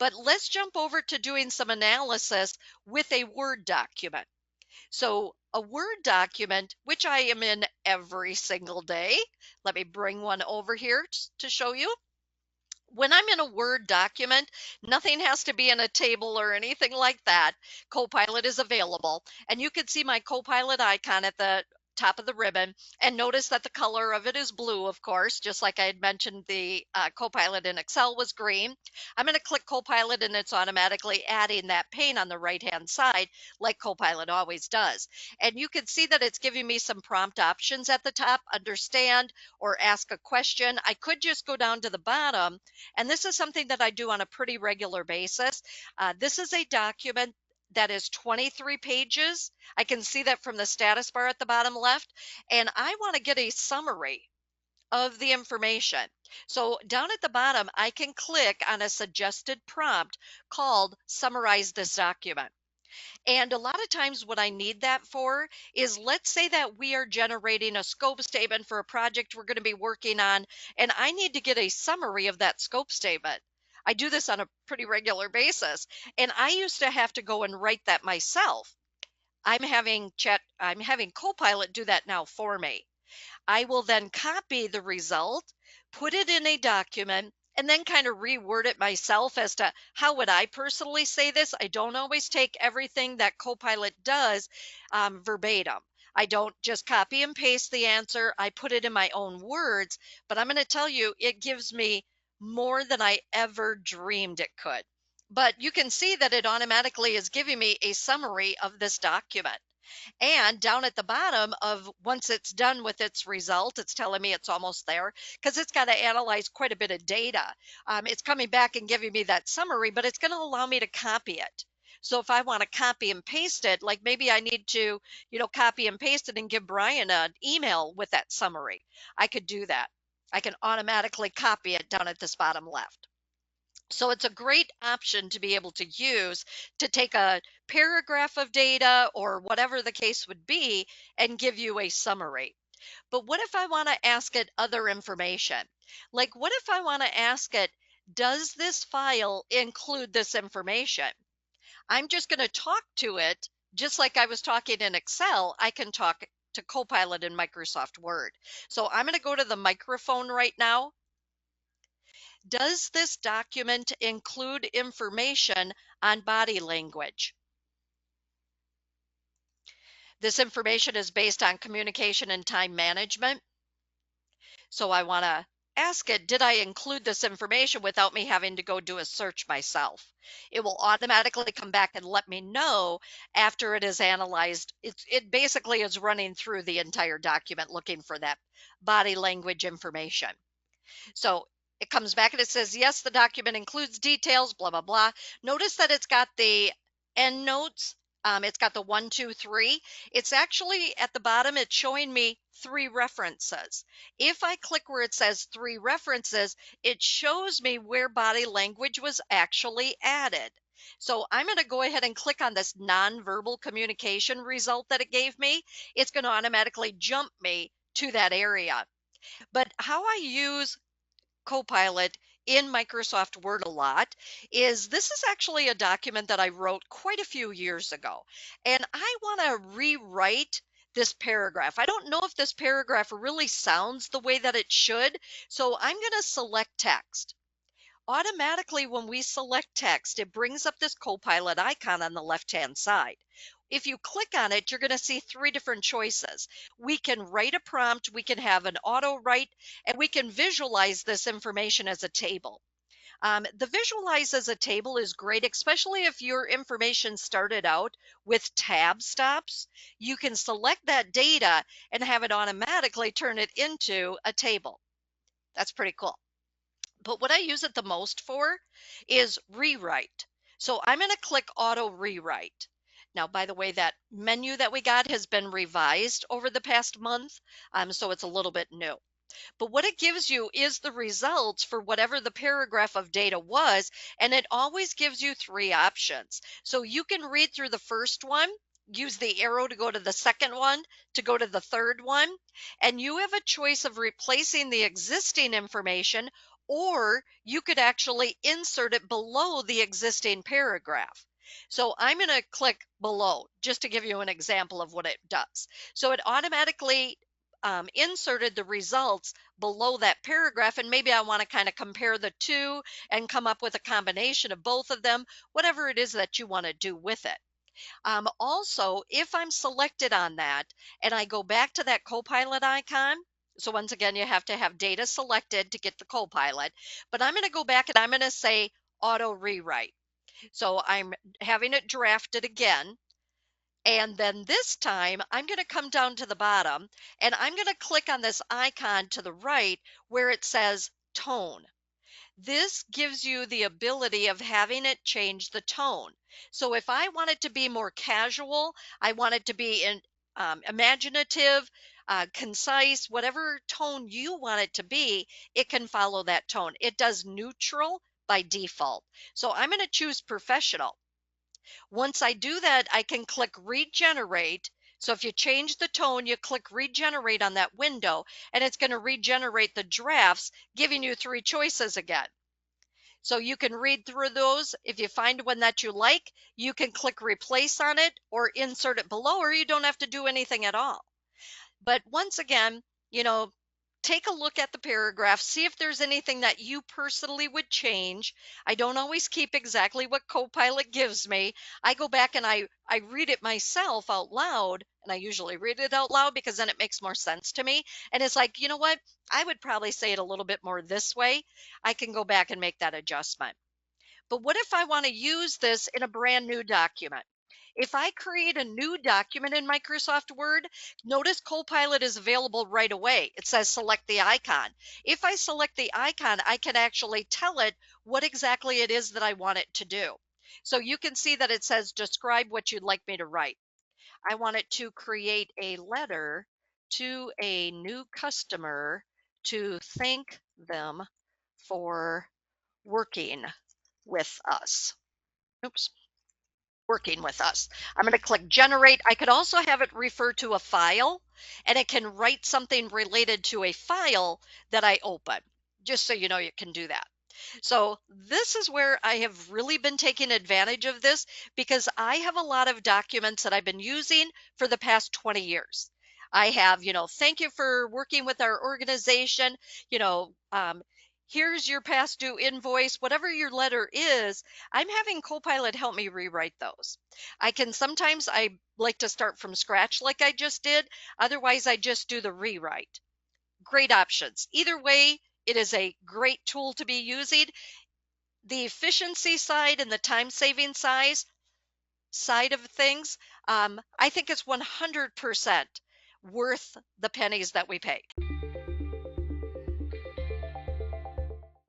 But let's jump over to doing some analysis with a Word document. So a Word document, which I am in every single day. Let me bring one over here to show you. When I'm in a Word document, nothing has to be in a table or anything like that. Copilot is available, and you can see my Copilot icon at the top of the ribbon, and notice that the color of it is blue, of course, just like I had mentioned the Copilot in Excel was green. I'm going to click Copilot, and it's automatically adding that pane on the right-hand side, like Copilot always does. And you can see that it's giving me some prompt options at the top, understand, or ask a question. I could just go down to the bottom, and this is something that I do on a pretty regular basis. This is a document that is 23 pages. I can see that from the status bar at the bottom left, and I want to get a summary of the information. So down at the bottom, I can click on a suggested prompt called Summarize this document. And a lot of times what I need that for is, let's say that we are generating a scope statement for a project we're going to be working on, and I need to get a summary of that scope statement. I do this on a pretty regular basis, and I used to have to go and write that myself. I'm having Copilot do that now for me. I will then copy the result, put it in a document, and then kind of reword it myself as to how would I personally say this. I don't always take everything that Copilot does verbatim. I don't just copy and paste the answer. I put it in my own words, but I'm going to tell you, it gives me more than I ever dreamed it could. But you can see that it automatically is giving me a summary of this document. And down at the bottom of, once it's done with its result, it's telling me it's almost there, because it's got to analyze quite a bit of data. It's coming back and giving me that summary, but it's going to allow me to copy it. So if I want to copy and paste it, like maybe I need to, copy and paste it and give Brian an email with that summary, I could do that. I can automatically copy it down at this bottom left. So it's a great option to be able to use to take a paragraph of data or whatever the case would be and give you a summary. But what if I want to ask it other information? Like, what if I want to ask it, does this file include this information? I'm just going to talk to it just like I was talking in Excel. I can talk to Copilot in Microsoft Word. So I'm going to go to the microphone right now. Does this document include information on body language? This information is based on communication and time management. So I want to ask it, did I include this information without me having to go do a search myself? It will automatically come back and let me know after it is analyzed. It basically is running through the entire document looking for that body language information. So it comes back and it says, yes, the document includes details, blah, blah, blah. Notice that it's got the end notes. It's got the 1, 2, 3. It's actually at the bottom, it's showing me 3 references. If I click where it says 3 references, it shows me where body language was actually added. So I'm going to go ahead and click on this nonverbal communication result that it gave me. It's going to automatically jump me to that area. But how I use Copilot in Microsoft Word a lot is, this is actually a document that I wrote quite a few years ago, and I want to rewrite this paragraph. I don't know if this paragraph really sounds the way that it should, so I'm going to select text. Automatically, when we select text, it brings up this Copilot icon on the left-hand side. If you click on it, you're going to see 3 different choices. We can write a prompt, we can have an auto write, and we can visualize this information as a table. The visualize as a table is great, especially if your information started out with tab stops. You can select that data and have it automatically turn it into a table. That's pretty cool. But what I use it the most for is rewrite. So I'm going to click auto rewrite. Now, by the way, that menu that we got has been revised over the past month, so it's a little bit new. But what it gives you is the results for whatever the paragraph of data was, and it always gives you 3 options. So you can read through the first one, use the arrow to go to the second one, to go to the third one, and you have a choice of replacing the existing information or you could actually insert it below the existing paragraph. So I'm going to click below just to give you an example of what it does. So it automatically inserted the results below that paragraph, and maybe I want to kind of compare the two and come up with a combination of both of them, whatever it is that you want to do with it. Also, if I'm selected on that and I go back to that Copilot icon, so once again, you have to have data selected to get the Copilot, but I'm going to go back and I'm going to say auto rewrite. So I'm having it drafted again. And then this time I'm going to come down to the bottom and I'm going to click on this icon to the right where it says tone. This gives you the ability of having it change the tone. So if I want it to be more casual, I want it to be imaginative, concise, whatever tone you want it to be, it can follow that tone. It does neutral by default. So I'm going to choose professional. Once I do that, I can click regenerate. So if you change the tone, you click regenerate on that window, and it's going to regenerate the drafts, giving you three choices again. So you can read through those. If you find one that you like, you can click replace on it or insert it below, or you don't have to do anything at all. But once again, take a look at the paragraph, see if there's anything that you personally would change. I don't always keep exactly what Copilot gives me. I go back and I read it myself out loud, and I usually read it out loud because then it makes more sense to me. And it's like, you know what? I would probably say it a little bit more this way. I can go back and make that adjustment. But what if I want to use this in a brand new document? If I create a new document in Microsoft Word, notice Copilot is available right away. It says select the icon. If I select the icon, I can actually tell it what exactly it is that I want it to do. So you can see that it says describe what you'd like me to write. I want it to create a letter to a new customer to thank them for working with us. Oops, working with us. I'm going to click generate. I could also have it refer to a file, and it can write something related to a file that I open, just so you know you can do that. So this is where I have really been taking advantage of this because I have a lot of documents that I've been using for the past 20 years. I have, thank you for working with our organization, you know, um, here's your past due invoice, whatever your letter is. I'm having Copilot help me rewrite those. I like to start from scratch like I just did. Otherwise, I just do the rewrite. Great options. Either way, it is a great tool to be using. The efficiency side and the time saving side of things, I think it's 100% worth the pennies that we pay.